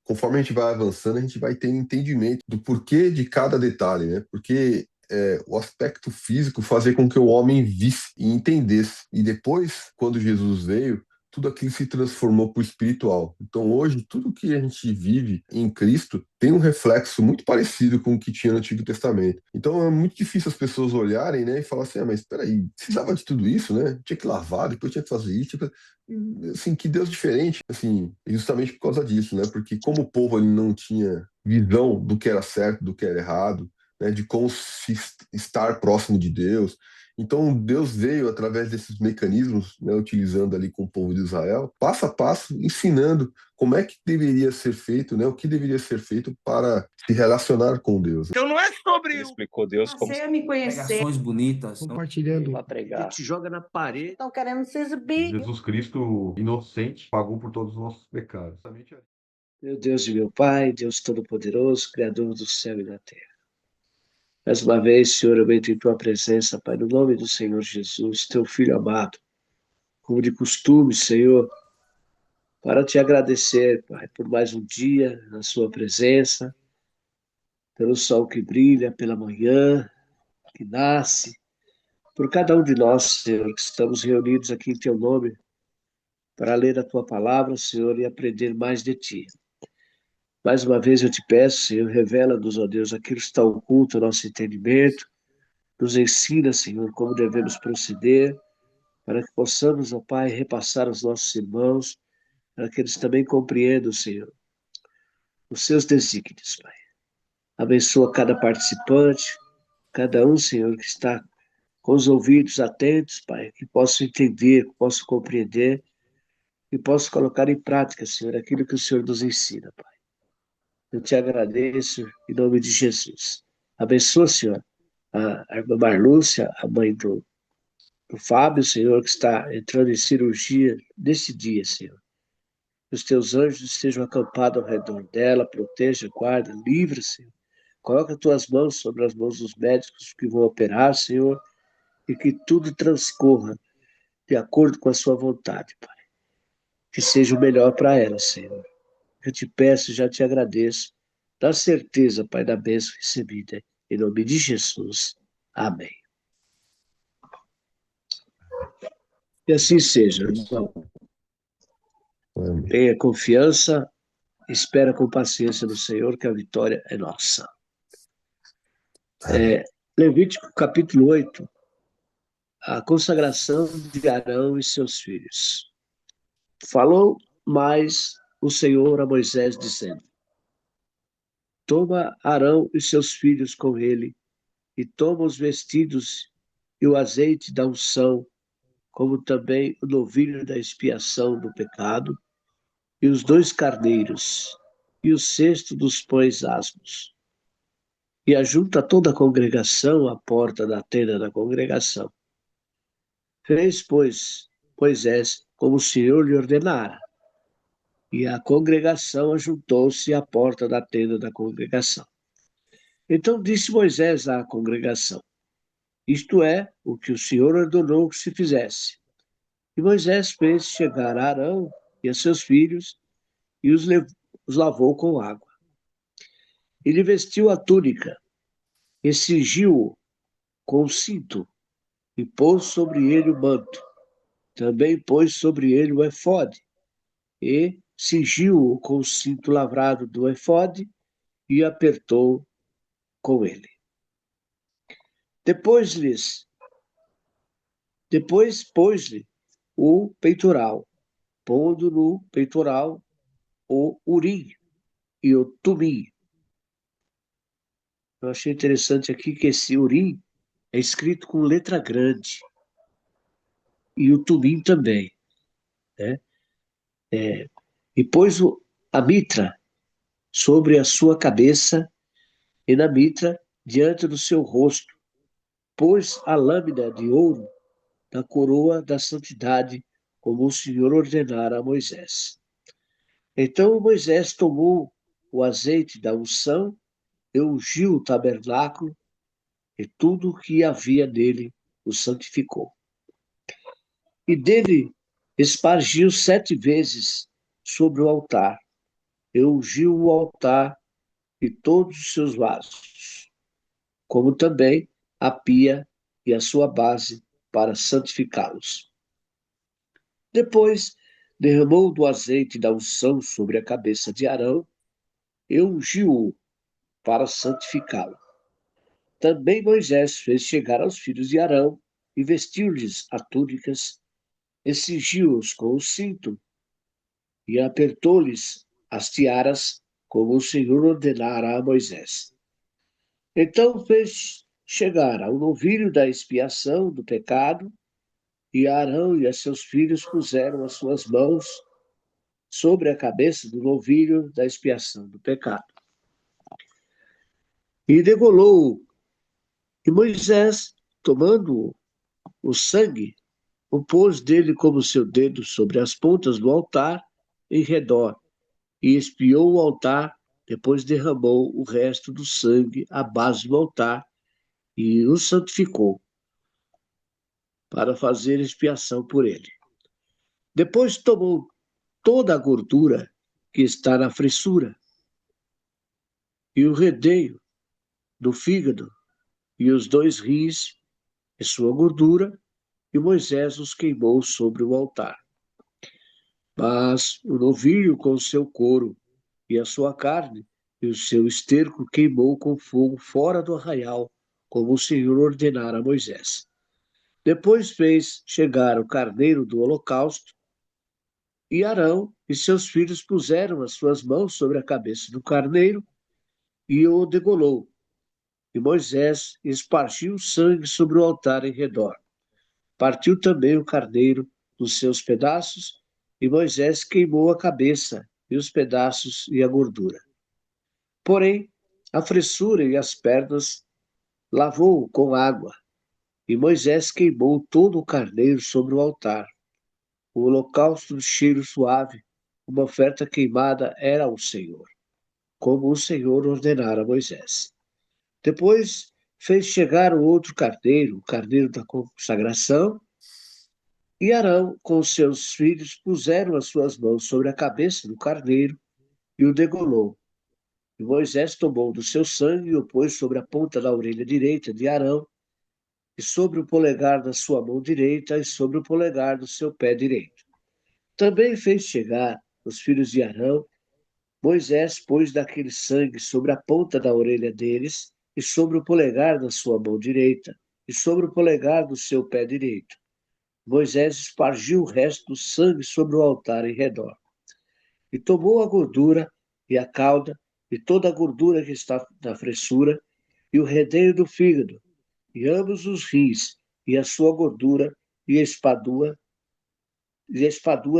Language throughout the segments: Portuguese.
conforme a gente vai avançando, a gente vai ter entendimento do porquê de cada detalhe, né? Porque o aspecto físico fazia com que o homem visse e entendesse. E depois, quando Jesus veio, tudo aquilo se transformou para o espiritual. Então, hoje, tudo que a gente vive em Cristo tem um reflexo muito parecido com o que tinha no Antigo Testamento. Então, é muito difícil as pessoas olharem, né, e falar assim, mas espera aí, precisava de tudo isso, né? Tinha que lavar, depois tinha que fazer isso, assim, que Deus diferente, assim, justamente por causa disso, né? Porque como o povo ele não tinha visão do que era certo, do que era errado, né, de como se estar próximo de Deus. Então, Deus veio através desses mecanismos, né, utilizando ali com o povo de Israel, passo a passo, ensinando como é que deveria ser feito, né, o que deveria ser feito para se relacionar com Deus. Então não é sobre Ele explicou Deus como Você me conhecer. Pregações bonitas, compartilhando. para pregar. te joga na parede. Estão querendo se exibir. Jesus Cristo, inocente, pagou por todos os nossos pecados. Meu Deus e meu Pai, Deus Todo-Poderoso, Criador do céu e da terra. Mais uma vez, Senhor, eu entro em Tua presença, Pai, no nome do Senhor Jesus, Teu Filho amado, como de costume, Senhor, para Te agradecer, Pai, por mais um dia na Sua presença, pelo sol que brilha pela manhã, que nasce, por cada um de nós, Senhor, que estamos reunidos aqui em Teu nome, para ler a Tua palavra, Senhor, e aprender mais de Ti. Mais uma vez eu te peço, Senhor, revela-nos, ó Deus, aquilo que está oculto ao nosso entendimento, nos ensina, Senhor, como devemos proceder, para que possamos, ó Pai, repassar aos nossos irmãos, para que eles também compreendam, Senhor, os seus desígnios, Pai. Abençoa cada participante, cada um, Senhor, que está com os ouvidos atentos, Pai, que possam entender, que possam compreender, e possam colocar em prática, Senhor, aquilo que o Senhor nos ensina, Pai. Eu te agradeço em nome de Jesus. Abençoa, Senhor, a irmã Marlúcia, a mãe do Fábio, Senhor, que está entrando em cirurgia nesse dia, Senhor. Que os teus anjos estejam acampados ao redor dela, proteja, guarda, livra, Senhor. Coloca as tuas mãos sobre as mãos dos médicos que vão operar, Senhor, e que tudo transcorra de acordo com a sua vontade, Pai. Que seja o melhor para ela, Senhor. Eu te peço e já te agradeço. Dá certeza, Pai, da bênção recebida. Em nome de Jesus. Amém. E assim seja, irmão. Tenha confiança, espera com paciência no Senhor, que a vitória é nossa. Levítico capítulo 8, a consagração de Arão e seus filhos. Falou mais o Senhor a Moisés, dizendo: Toma Arão e seus filhos com ele, e toma os vestidos e o azeite da unção, como também o novilho da expiação do pecado, e os 2 carneiros, e o cesto dos pães asmos. E ajunta toda a congregação à porta da tenda da congregação. Fez, pois, Moisés como o Senhor lhe ordenara. E a congregação ajuntou-se à porta da tenda da congregação. Então disse Moisés à congregação: Isto é o que o Senhor ordenou que se fizesse. E Moisés fez chegar a Arão e a seus filhos e os lavou com água. Ele vestiu a túnica e cingiu-o com o cinto e pôs sobre ele o manto. Também pôs sobre ele o efode e cingiu-o com o cinto lavrado do efode e apertou com ele. Depois pôs-lhe o peitoral, pondo no peitoral o urim e o tumim. Eu achei interessante aqui que esse urim é escrito com letra grande. E o tumim também. Né? E pôs a mitra sobre a sua cabeça e na mitra diante do seu rosto. Pôs a lâmina de ouro na coroa da santidade, como o Senhor ordenara a Moisés. Então Moisés tomou o azeite da unção e ungiu o tabernáculo, e tudo o que havia nele o santificou. E dele espargiu 7 vezes sobre o altar, e ungiu o altar e todos os seus vasos, como também a pia e a sua base para santificá-los. Depois derramou do azeite da unção sobre a cabeça de Arão e ungiu-o para santificá-lo. Também Moisés fez chegar aos filhos de Arão e vestiu-lhes as túnicas, e cingiu-os com o cinto, e apertou-lhes as tiaras, como o Senhor ordenara a Moisés. Então fez chegar ao novilho da expiação do pecado, e Arão e a seus filhos puseram as suas mãos sobre a cabeça do novilho da expiação do pecado. E degolou-o. E Moisés, tomando o sangue, o pôs dele como seu dedo sobre as pontas do altar em redor, e espiou o altar, depois derramou o resto do sangue à base do altar e o santificou para fazer expiação por ele. Depois tomou toda a gordura que está na fressura e o redeio do fígado e os 2 rins e sua gordura, e Moisés os queimou sobre o altar. Mas o novilho com o seu couro e a sua carne e o seu esterco queimou com fogo fora do arraial, como o Senhor ordenara a Moisés. Depois fez chegar o carneiro do holocausto, e Arão e seus filhos puseram as suas mãos sobre a cabeça do carneiro e o degolou. E Moisés espargiu o sangue sobre o altar em redor. Partiu também o carneiro nos seus pedaços, e Moisés queimou a cabeça e os pedaços e a gordura. Porém, a fressura e as pernas lavou com água, e Moisés queimou todo o carneiro sobre o altar. O holocausto de cheiro suave, uma oferta queimada era ao Senhor, como o Senhor ordenara a Moisés. Depois fez chegar o outro carneiro, o carneiro da consagração, e Arão com seus filhos puseram as suas mãos sobre a cabeça do carneiro e o degolou. E Moisés tomou do seu sangue e o pôs sobre a ponta da orelha direita de Arão, e sobre o polegar da sua mão direita e sobre o polegar do seu pé direito. Também fez chegar os filhos de Arão. Moisés pôs daquele sangue sobre a ponta da orelha deles e sobre o polegar da sua mão direita e sobre o polegar do seu pé direito. Moisés espargiu o resto do sangue sobre o altar em redor. E tomou a gordura e a cauda e toda a gordura que está na fressura e o redeio do fígado e ambos os rins e a sua gordura e a espadua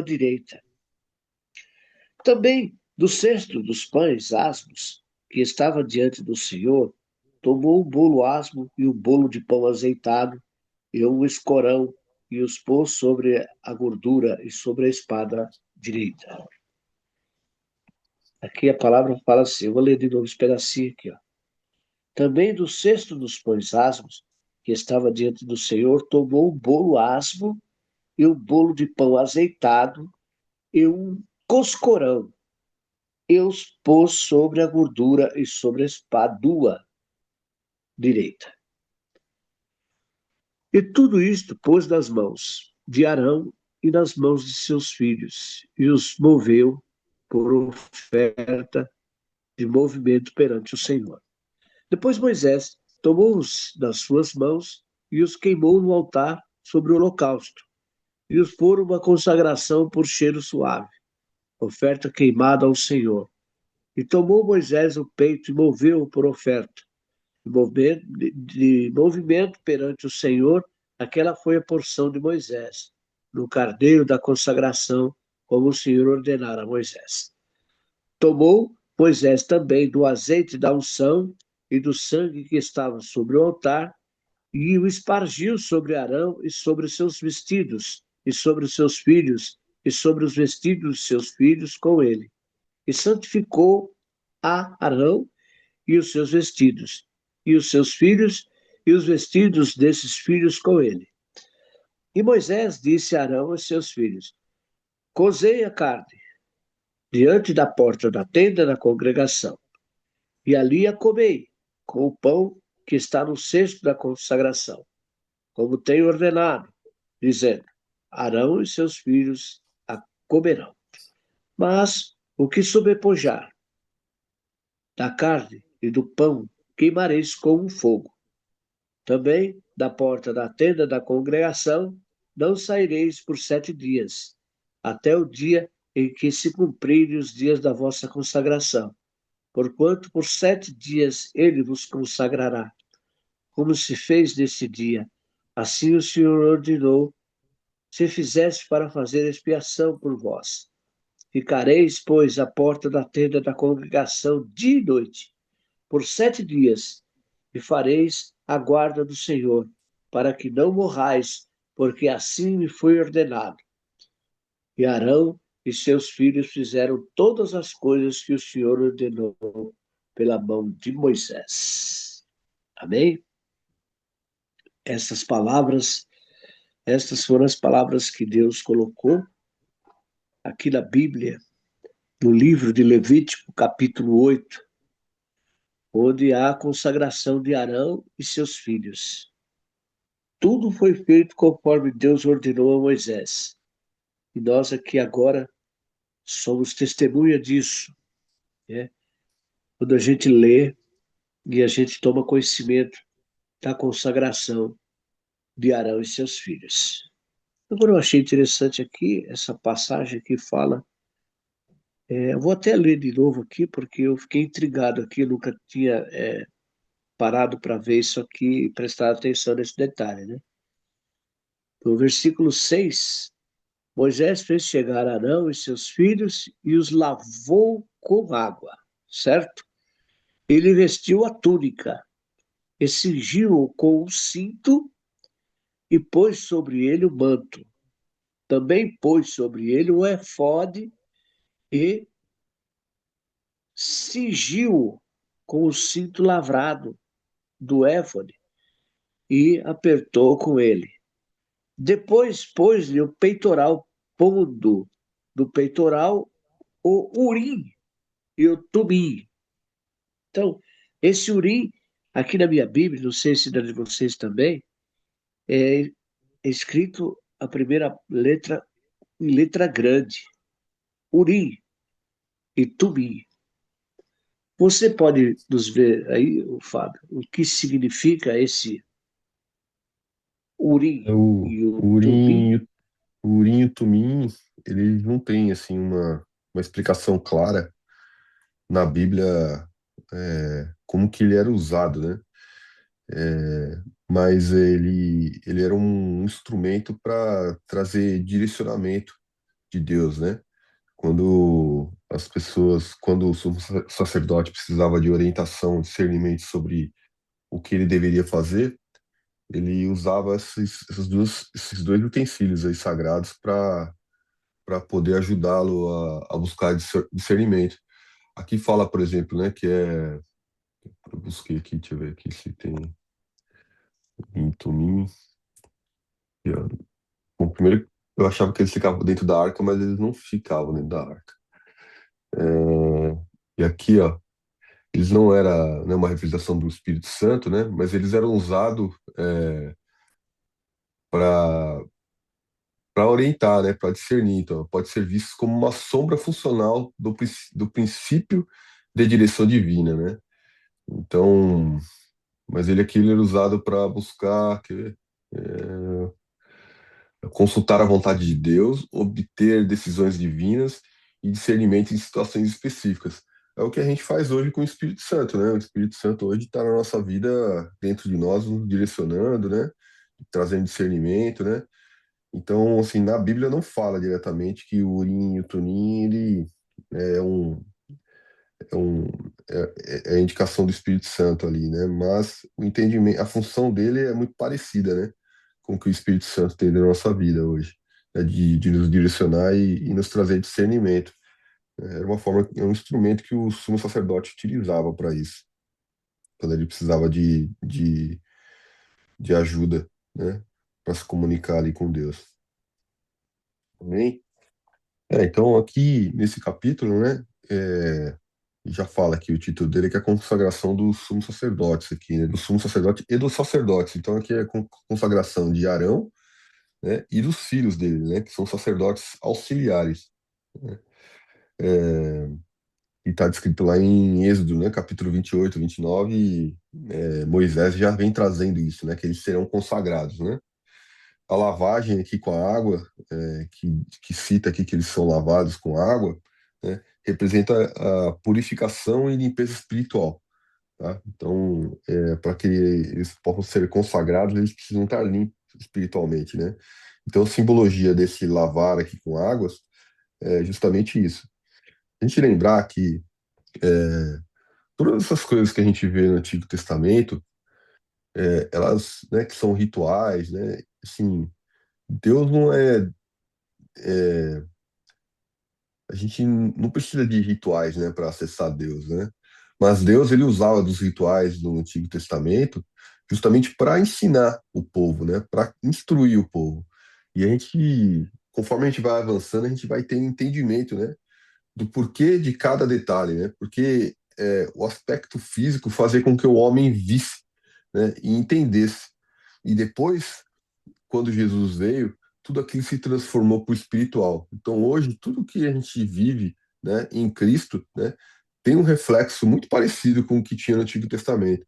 direita. Também do cesto dos pães asmos que estava diante do Senhor, tomou um bolo asmo e um bolo de pão azeitado e um escorão e os pôs sobre a gordura e sobre a espada direita. Aqui a palavra fala assim, eu vou ler de novo esse pedacinho aqui. Ó. Também do cesto dos pães asmos que estava diante do Senhor, tomou um bolo asmo e um bolo de pão azeitado e um coscorão, e os pôs sobre a gordura e sobre a espadua direita. E tudo isto pôs nas mãos de Arão e nas mãos de seus filhos, e os moveu por oferta de movimento perante o Senhor. Depois Moisés tomou-os nas suas mãos e os queimou no altar sobre o holocausto, e os pôs uma consagração por cheiro suave, oferta queimada ao Senhor. E tomou Moisés o peito e moveu-o por oferta. De movimento perante o Senhor, aquela foi a porção de Moisés, no carneiro da consagração, como o Senhor ordenara a Moisés. Tomou Moisés também do azeite da unção e do sangue que estava sobre o altar, e o espargiu sobre Arão e sobre os seus vestidos, e sobre os seus filhos, e sobre os vestidos de seus filhos com ele. E santificou a Arão e os seus vestidos, e os seus filhos, e os vestidos desses filhos com ele. E Moisés disse a Arão e seus filhos, cozei a carne, diante da porta da tenda da congregação, e ali a comei, com o pão que está no cesto da consagração, como tenho ordenado, dizendo: Arão e seus filhos a comerão. Mas o que sobrepujar da carne e do pão queimareis com o fogo. Também da porta da tenda da congregação não saireis por 7 dias, até o dia em que se cumprirem os dias da vossa consagração. Porquanto por 7 dias ele vos consagrará, como se fez nesse dia. Assim o Senhor ordenou, se fizesse para fazer expiação por vós. Ficareis, pois, à porta da tenda da congregação dia e noite, por 7 dias, e fareis a guarda do Senhor, para que não morrais, porque assim me foi ordenado. E Arão e seus filhos fizeram todas as coisas que o Senhor ordenou pela mão de Moisés. Amém? Essas palavras, estas foram as palavras que Deus colocou aqui na Bíblia, no livro de Levítico, capítulo 8, onde há a consagração de Arão e seus filhos. Tudo foi feito conforme Deus ordenou a Moisés. E nós aqui agora somos testemunha disso, né? Quando a gente lê e a gente toma conhecimento da consagração de Arão e seus filhos. Agora eu achei interessante aqui essa passagem que fala. Eu vou até ler de novo aqui, porque eu fiquei intrigado aqui, eu nunca tinha parado para ver isso aqui e prestar atenção nesse detalhe, né? No versículo 6, Moisés fez chegar Arão e seus filhos e os lavou com água, certo? Ele vestiu a túnica e cingiu-o com um cinto e pôs sobre ele o manto. Também pôs sobre ele o efode e cingiu-o com o cinto lavrado do éfode e apertou com ele. Depois pôs-lhe o peitoral, pondo do peitoral o urim e o tumim. Então, esse urim, aqui na minha Bíblia, não sei se na de vocês também, é escrito a primeira letra em letra grande, urim e tumim. Você pode nos ver aí, Fábio, o que significa esse urim e o O tumim? Urim e o Tumim, eles não têm assim uma explicação clara na Bíblia como que ele era usado, né? Mas ele era um instrumento para trazer direcionamento de Deus, né? Quando o sumo sacerdote precisava de orientação, discernimento sobre o que ele deveria fazer, ele usava esses dois utensílios aí sagrados para poder ajudá-lo a buscar discernimento. Aqui fala, por exemplo, né, que é. Eu busquei aqui, deixa eu ver aqui se tem em Tumim. Aqui, ó. Bom, primeiro eu achava que eles ficavam dentro da arca, mas eles não ficavam dentro da arca. E aqui, ó, eles não era, né, uma representação do Espírito Santo, né, mas eles eram usados para orientar, né, para discernir. Então, pode ser visto como uma sombra funcional do princípio de direção divina, né? Então, mas ele aqui ele era usado para buscar consultar a vontade de Deus, obter decisões divinas e discernimento em situações específicas. É o que a gente faz hoje com o Espírito Santo, né? O Espírito Santo hoje está na nossa vida, dentro de nós, nos direcionando, né? Trazendo discernimento, né? Então, assim, na Bíblia não fala diretamente que o Urim e o Tumim, ele é um, é um, é a indicação do Espírito Santo ali, né? Mas o entendimento, a função dele é muito parecida, né? Com o que o Espírito Santo tem na nossa vida hoje, né? De nos direcionar e nos trazer discernimento. Era uma forma, é um instrumento que o sumo sacerdote utilizava para isso, quando ele precisava de ajuda, né? Para se comunicar ali com Deus. Amém? Então aqui nesse capítulo, né, já fala aqui o título dele que é a consagração dos sumos sacerdotes aqui, né, do sumo sacerdote e dos sacerdotes. Então aqui é a consagração de Arão, né, e dos filhos dele, né, que são sacerdotes auxiliares, né. É, e está descrito lá em Êxodo, né, capítulo 28, 29, Moisés já vem trazendo isso, né, que eles serão consagrados, né. A lavagem aqui com a água, que cita aqui que eles são lavados com água, né, representa a purificação e limpeza espiritual, tá? Então, para que eles possam ser consagrados, eles precisam estar limpos espiritualmente, né? Então, a simbologia desse lavar aqui com águas é justamente isso. A gente lembrar que todas essas coisas que a gente vê no Antigo Testamento, elas, né, que são rituais, né? Assim, Deus não é, a gente não precisa de rituais, né, para acessar Deus, né? Mas Deus ele usava dos rituais do Antigo Testamento justamente para ensinar o povo, né, para instruir o povo. E a gente, conforme a gente vai avançando, a gente vai ter entendimento, né, do porquê de cada detalhe, né? Porque o aspecto físico fazia com que o homem visse, né, e entendesse. E depois quando Jesus veio, tudo aquilo se transformou para o espiritual. Então, hoje, tudo que a gente vive, né, em Cristo, né, tem um reflexo muito parecido com o que tinha no Antigo Testamento.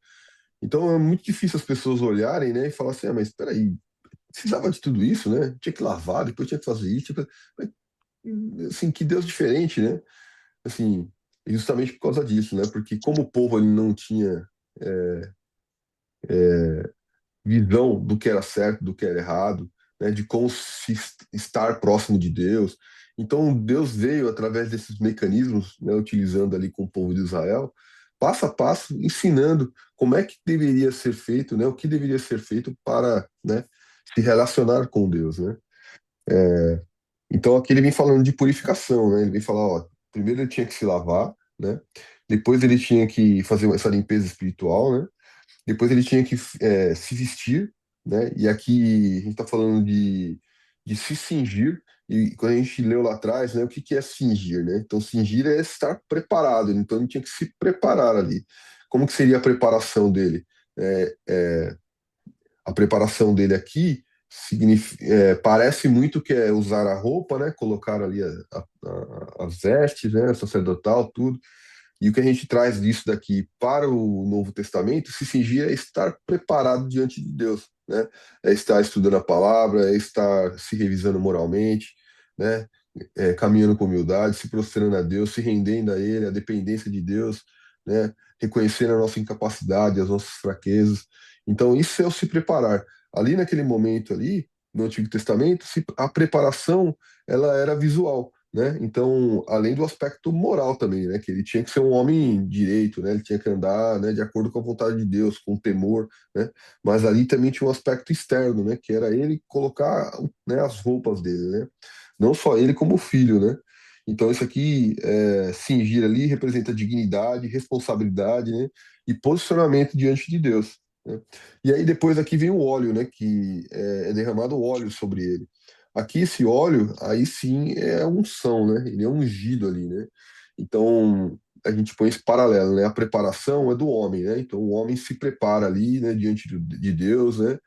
Então, é muito difícil as pessoas olharem, né, e falar assim, mas espera aí, precisava de tudo isso, né? Tinha que lavar, depois tinha que fazer isso, mas, assim, que Deus diferente, né? Assim, justamente por causa disso, né? Porque como o povo ele não tinha visão do que era certo, do que era errado, né, de como se estar próximo de Deus. Então, Deus veio através desses mecanismos, né, utilizando ali com o povo de Israel, passo a passo, ensinando como é que deveria ser feito, né, o que deveria ser feito para, né, se relacionar com Deus, né? Então, aqui ele vem falando de purificação, né? Ele vem falar, ó, primeiro ele tinha que se lavar, né? Depois ele tinha que fazer essa limpeza espiritual, né? Depois ele tinha que se vestir, né? E aqui a gente está falando de se cingir. E quando a gente leu lá atrás, né, o que que é cingir, né? Então, cingir é estar preparado. Então, ele tinha que se preparar ali. Como que seria a preparação dele? A preparação dele aqui parece muito que é usar a roupa, né? Colocar ali as vestes, né? Sacerdotal, tudo. E o que a gente traz disso daqui para o Novo Testamento, se cingir é estar preparado diante de Deus, né? É estar estudando a palavra, é estar se revisando moralmente, né? Caminhando com humildade, se prostrando a Deus, se rendendo a Ele, a dependência de Deus, né? Reconhecendo a nossa incapacidade, as nossas fraquezas. Então, isso é o se preparar. Ali naquele momento ali, no Antigo Testamento, a preparação ela era visual, né? Então, além do aspecto moral também, né? Que ele tinha que ser um homem direito, né? Ele tinha que andar, né? De acordo com a vontade de Deus, com temor, né? Mas ali também tinha um aspecto externo, né? Que era ele colocar, né? As roupas dele, né? Não só ele como o filho, né? Então, isso aqui, cingir ali, representa dignidade, responsabilidade, né? E posicionamento diante de Deus, né? E aí depois aqui vem o óleo, né? Que é derramado óleo sobre ele. Aqui esse óleo, aí sim é a unção, né? Ele é ungido ali, né? Então a gente põe esse paralelo, né? A preparação é do homem, né? Então o homem se prepara ali, né? Diante de Deus, né?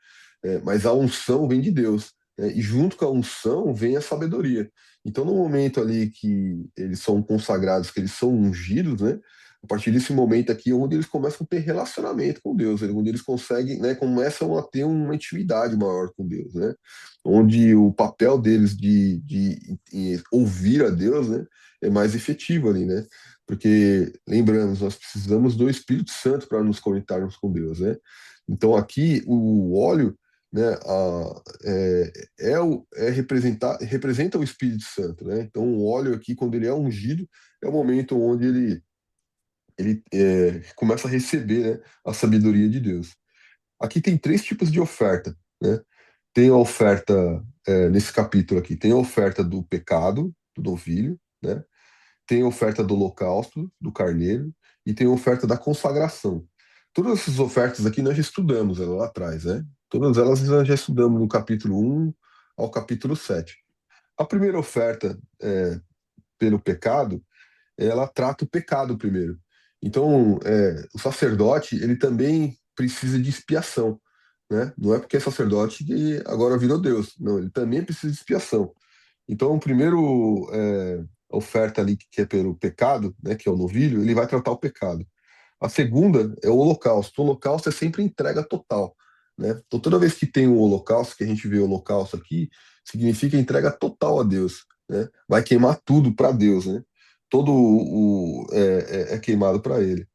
Mas a unção vem de Deus, né? E junto com a unção vem a sabedoria. Então no momento ali que eles são consagrados, que eles são ungidos, né? A partir desse momento aqui, onde eles começam a ter relacionamento com Deus, onde eles conseguem, né? Começam a ter uma intimidade maior com Deus, né? Onde o papel deles de ouvir a Deus, né, é mais efetivo ali, né? Porque, lembramos, nós precisamos do Espírito Santo para nos conectarmos com Deus, né? Então, aqui, o óleo, né, representa o Espírito Santo, né? Então, o óleo aqui, quando ele é ungido, é o momento onde ele começa a receber, né, a sabedoria de Deus. Aqui tem três tipos de oferta, né? Tem a oferta, nesse capítulo aqui, tem a oferta do pecado, do novilho, né? Tem a oferta do holocausto, do carneiro, e tem a oferta da consagração. Todas essas ofertas aqui nós já estudamos lá atrás, né? Todas elas nós já estudamos no capítulo 1 ao capítulo 7. A primeira oferta pelo pecado, ela trata o pecado primeiro. Então, o sacerdote, ele também precisa de expiação, né? Não é porque é sacerdote que agora virou Deus. Não, ele também precisa de expiação. Então, o primeiro oferta ali que é pelo pecado, né, que é o novilho, ele vai tratar o pecado. A segunda é o holocausto. O holocausto é sempre entrega total, né? Então, toda vez que tem um holocausto, que a gente vê o holocausto aqui, significa entrega total a Deus, né? Vai queimar tudo para Deus, né? Todo é queimado para Ele.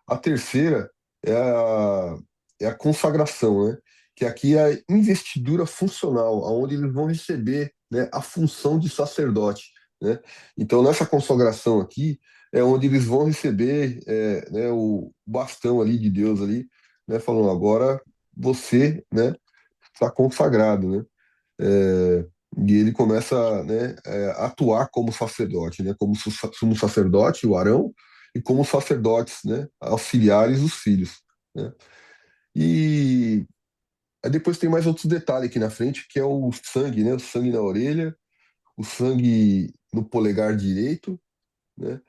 A terceira é a consagração, né? Que aqui é a investidura funcional, aonde eles vão receber, né, a função de sacerdote, né? Então, nessa consagração aqui, é onde eles vão receber né, o bastão ali de Deus ali, né? Falando, agora você, né, está consagrado, né? É, e ele começa, né, a atuar como sacerdote, né, como sumo sacerdote, o Arão, e como sacerdotes, né, auxiliares, os filhos, né. E aí depois tem mais outros detalhes aqui na frente, que é o sangue, né, o sangue na orelha, o sangue no polegar direito, né,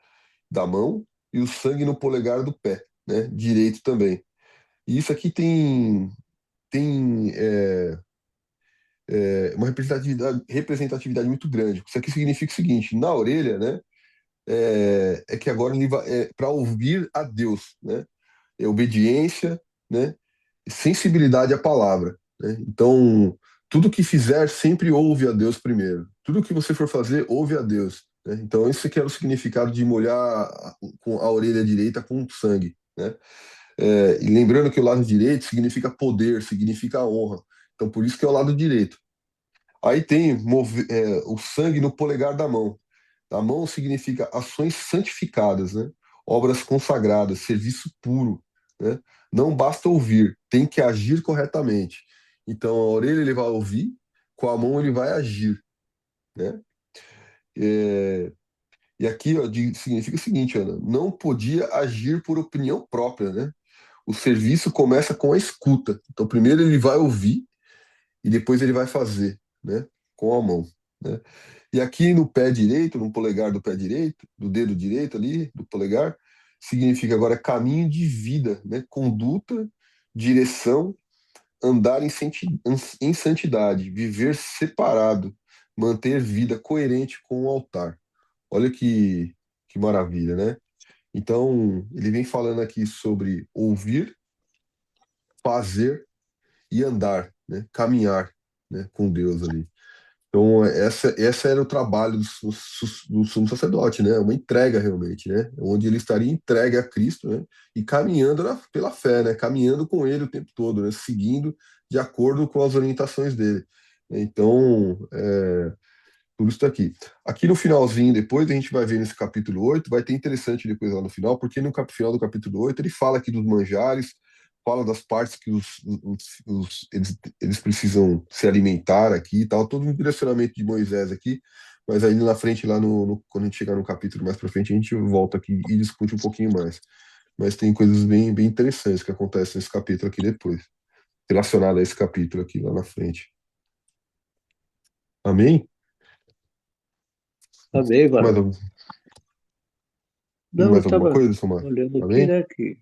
da mão, e o sangue no polegar do pé, né, direito também. E isso aqui tem uma representatividade muito grande. Isso aqui significa o seguinte: na orelha, né, é que agora ele vai para ouvir a Deus, né? É obediência, né? Sensibilidade à palavra, né? Então, tudo que fizer, sempre ouve a Deus primeiro. Tudo que você for fazer, ouve a Deus, né? Então, isso aqui é o significado de molhar com a orelha direita com sangue, né? E lembrando que o lado direito significa poder, significa honra. Então, por isso que é o lado direito. Aí tem o sangue no polegar da mão. A mão significa ações santificadas, né? Obras consagradas, serviço puro, né? Não basta ouvir, tem que agir corretamente. Então, a orelha ele vai ouvir, com a mão ele vai agir, né? É, e aqui ó, significa o seguinte, Ana, não podia agir por opinião própria, né? O serviço começa com a escuta. Então, primeiro ele vai ouvir e depois ele vai fazer, né? Com a mão, né? E aqui no pé direito, no polegar do pé direito, do dedo direito ali, do polegar, significa agora caminho de vida, né? Conduta, direção, andar em santidade, viver separado, manter vida coerente com o altar. Olha que maravilha, né? Então, ele vem falando aqui sobre ouvir, fazer e andar, né? Caminhar, né? Com Deus ali. Então, essa era o trabalho do sumo sacerdote, né? Uma entrega realmente, né? Onde ele estaria entregue a Cristo, né? E caminhando pela fé, né? Caminhando com ele o tempo todo, né? Seguindo de acordo com as orientações dele. Então, tudo isso aqui. Aqui no finalzinho, depois a gente vai ver nesse capítulo 8 vai ter interessante depois lá no final, porque no final do capítulo 8 ele fala aqui dos manjares, fala das partes que eles precisam se alimentar aqui e tal, todo um direcionamento de Moisés aqui, mas aí na frente, lá quando a gente chegar no capítulo mais pra frente, a gente volta aqui e discute um pouquinho mais. Mas tem coisas bem, bem interessantes que acontecem nesse capítulo aqui depois, relacionado a esse capítulo aqui lá na frente. Amém? Amém, Mais, varão. algum- Não, eu mais alguma estava coisa, Samar? olhando aqui, Amém? né, que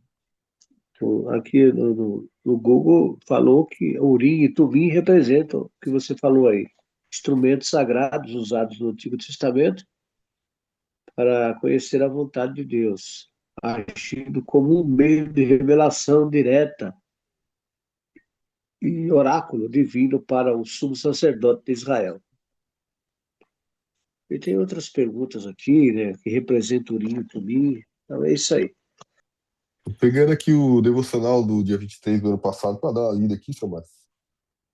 aqui no Google falou que Urim e Tumim representam o que você falou aí. Instrumentos sagrados usados no Antigo Testamento para conhecer a vontade de Deus, agindo como um meio de revelação direta e oráculo divino para o sumo sacerdote de Israel. E tem outras perguntas aqui, né, que representam Urim e Tumim. Então é isso aí. Tô pegando aqui o devocional do dia 23 do ano passado para dar uma lida aqui, Samar.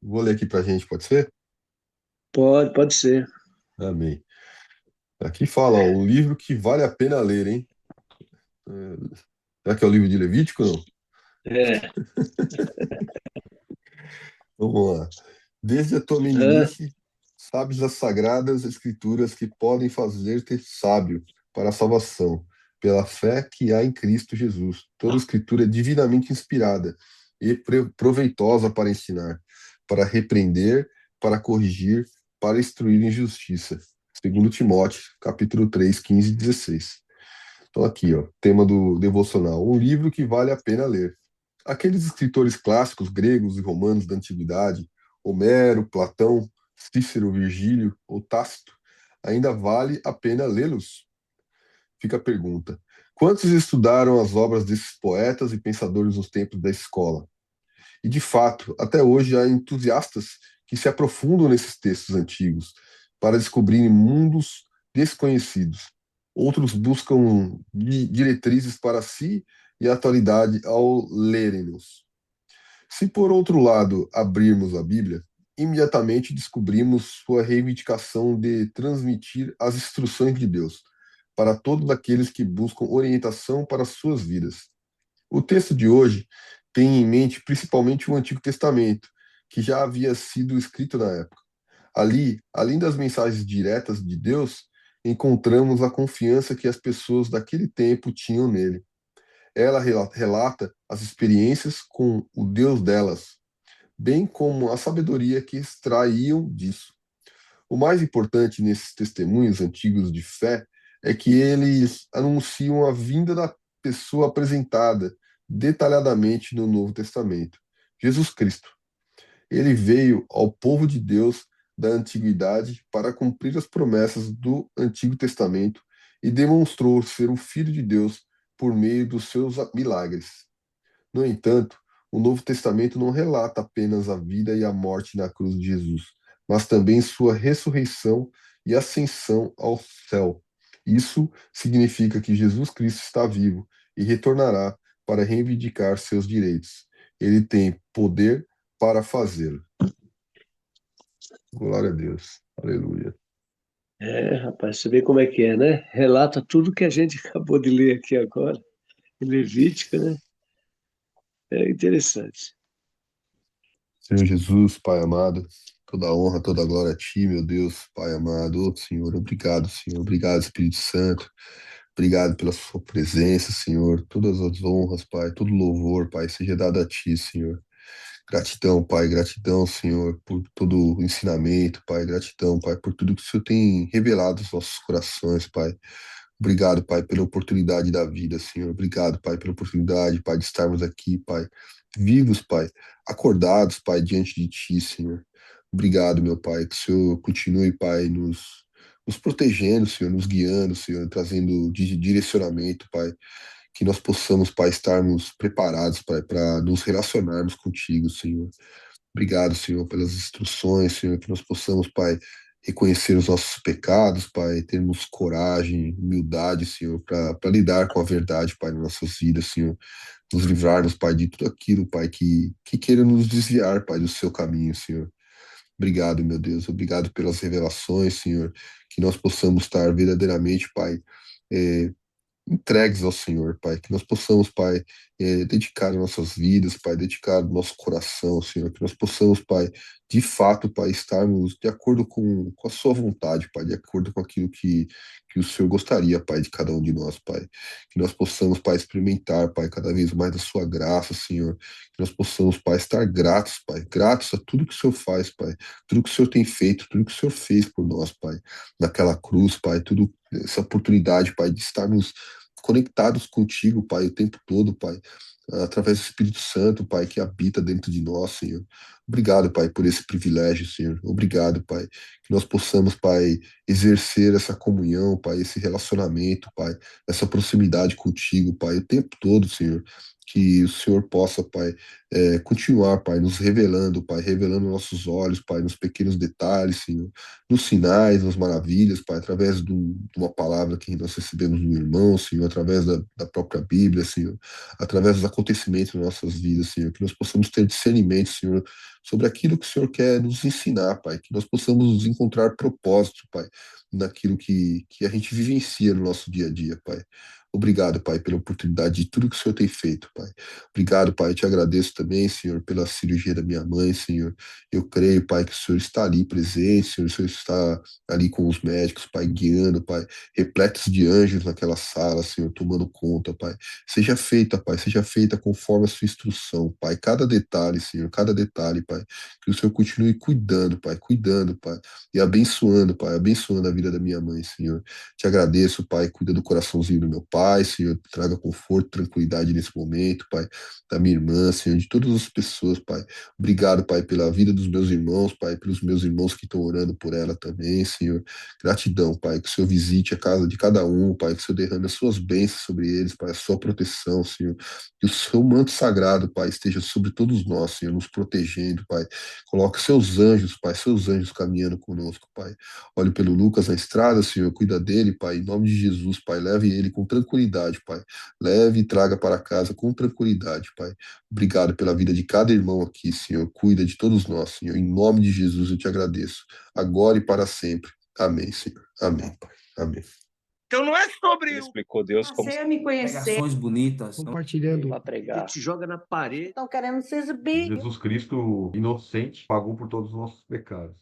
Vou ler aqui pra gente, pode ser? Pode ser. Amém. Aqui fala, ó, o livro que vale a pena ler, hein? Será que é o livro de Levítico ou não? É. Vamos lá. Desde a tua Hã? meninice, sabes as sagradas escrituras que podem fazer-te sábio para a salvação, pela fé que há em Cristo Jesus. Toda escritura é divinamente inspirada e proveitosa para ensinar, para repreender, para corrigir, para instruir em justiça. Segundo Timóteo, capítulo 3, 15 e 16. Então aqui, ó, tema do devocional, um livro que vale a pena ler. Aqueles escritores clássicos gregos e romanos da antiguidade, Homero, Platão, Cícero, Virgílio ou Tácito, ainda vale a pena lê-los? Fica a pergunta. Quantos estudaram as obras desses poetas e pensadores nos tempos da escola? E, de fato, até hoje há entusiastas que se aprofundam nesses textos antigos para descobrirem mundos desconhecidos. Outros buscam diretrizes para si e a atualidade ao lerem-nos. Se, por outro lado, abrirmos a Bíblia, imediatamente descobrimos sua reivindicação de transmitir as instruções de Deus para todos aqueles que buscam orientação para suas vidas. O texto de hoje tem em mente principalmente o Antigo Testamento, que já havia sido escrito na época. Ali, além das mensagens diretas de Deus, encontramos a confiança que as pessoas daquele tempo tinham nele. Ela relata as experiências com o Deus delas, bem como a sabedoria que extraíam disso. O mais importante nesses testemunhos antigos de fé é que eles anunciam a vinda da pessoa apresentada detalhadamente no Novo Testamento, Jesus Cristo. Ele veio ao povo de Deus da antiguidade para cumprir as promessas do Antigo Testamento e demonstrou ser o Filho de Deus por meio dos seus milagres. No entanto, o Novo Testamento não relata apenas a vida e a morte na cruz de Jesus, mas também sua ressurreição e ascensão ao céu. Isso significa que Jesus Cristo está vivo e retornará para reivindicar seus direitos. Ele tem poder para fazê-lo. Glória a Deus. Aleluia. Rapaz, você vê como é que é, né? Relata tudo que a gente acabou de ler aqui agora, em Levítico, né? É interessante. Senhor Jesus, Pai amado, toda a honra, toda a glória a Ti, meu Deus, Pai amado. Ô, Senhor, obrigado, Senhor. Obrigado, Espírito Santo. Obrigado pela Sua presença, Senhor. Todas as honras, Pai, todo louvor, Pai, seja dado a Ti, Senhor. Gratidão, Pai, gratidão, Senhor, por todo o ensinamento, Pai. Gratidão, Pai, por tudo que o Senhor tem revelado aos nossos corações, Pai. Obrigado, Pai, pela oportunidade da vida, Senhor. Obrigado, Pai, pela oportunidade, Pai, de estarmos aqui, Pai, vivos, Pai, acordados, Pai, diante de Ti, Senhor. Obrigado, meu Pai, que o Senhor continue, Pai, nos protegendo, Senhor, nos guiando, Senhor, trazendo direcionamento, Pai, que nós possamos, Pai, estarmos preparados, Pai, para nos relacionarmos contigo, Senhor. Obrigado, Senhor, pelas instruções, Senhor, que nós possamos, Pai, reconhecer os nossos pecados, Pai, termos coragem, humildade, Senhor, para lidar com a verdade, Pai, nas nossas vidas, Senhor. Nos livrarmos, Pai, de tudo aquilo, Pai, que queira nos desviar, Pai, do seu caminho, Senhor. Obrigado, meu Deus. Obrigado pelas revelações, Senhor, que nós possamos estar verdadeiramente, Pai, eh, entregues ao Senhor, Pai, que nós possamos, Pai, dedicar nossas vidas, Pai, dedicar o nosso coração, Senhor, que nós possamos, Pai, de fato, Pai, estarmos de acordo com a Sua vontade, Pai, de acordo com aquilo que o Senhor gostaria, Pai, de cada um de nós, Pai, que nós possamos, Pai, experimentar, Pai, cada vez mais da Sua graça, Senhor, que nós possamos, Pai, estar gratos, Pai, gratos a tudo que o Senhor faz, Pai, tudo que o Senhor tem feito, tudo que o Senhor fez por nós, Pai, naquela cruz, Pai, tudo essa oportunidade, Pai, de estarmos conectados contigo, Pai, o tempo todo, Pai, através do Espírito Santo, Pai, que habita dentro de nós, Senhor. Obrigado, Pai, por esse privilégio, Senhor. Obrigado, Pai, que nós possamos, Pai, exercer essa comunhão, Pai, esse relacionamento, Pai, essa proximidade contigo, Pai, o tempo todo, Senhor. Que o Senhor possa, Pai, continuar, Pai, nos revelando, Pai, revelando nossos olhos, Pai, nos pequenos detalhes, Senhor, nos sinais, nas maravilhas, Pai, através de uma palavra que nós recebemos do irmão, Senhor, através da própria Bíblia, Senhor, através dos acontecimentos das nossas vidas, Senhor, que nós possamos ter discernimento, Senhor, sobre aquilo que o Senhor quer nos ensinar, Pai, que nós possamos encontrar propósito, Pai, naquilo que a gente vivencia no nosso dia a dia, Pai. Obrigado, Pai, pela oportunidade de tudo que o Senhor tem feito, Pai. Obrigado, Pai. Eu te agradeço também, Senhor, pela cirurgia da minha mãe, Senhor. Eu creio, Pai, que o Senhor está ali presente, Senhor. O Senhor está ali com os médicos, Pai, guiando, Pai, repletos de anjos naquela sala, Senhor, tomando conta, Pai. Seja feita, Pai, seja feita conforme a sua instrução, Pai. Cada detalhe, Senhor, cada detalhe, Pai. Que o Senhor continue cuidando, Pai, e abençoando, Pai, abençoando a vida da minha mãe, Senhor. Te agradeço, Pai, cuida do coraçãozinho do meu pai, Senhor, traga conforto, tranquilidade nesse momento, Pai, da minha irmã, Senhor, de todas as pessoas, Pai. Obrigado, Pai, pela vida dos meus irmãos, Pai, pelos meus irmãos que estão orando por ela também, Senhor. Gratidão, Pai, que o Senhor visite a casa de cada um, Pai, que o Senhor derrame as suas bênçãos sobre eles, Pai, a sua proteção, Senhor. Que o seu manto sagrado, Pai, esteja sobre todos nós, Senhor, nos protegendo, Pai. Coloque seus anjos, Pai, seus anjos caminhando conosco, Pai. Olhe pelo Lucas na estrada, Senhor, cuida dele, Pai, em nome de Jesus, Pai. Leve ele com tranquilidade, Pai. Leve e traga para casa com tranquilidade, Pai. Obrigado pela vida de cada irmão aqui, Senhor. Cuida de todos nós, Senhor. Em nome de Jesus eu te agradeço, agora e para sempre. Amém, Senhor. Amém, Pai. Amém. Então não é sobre Ele explicou Deus como Passei a me conhecer. Pregações bonitas. Compartilhando. para pregar. Te joga na parede. Estão querendo se exibir. Jesus Cristo, inocente, pagou por todos os nossos pecados.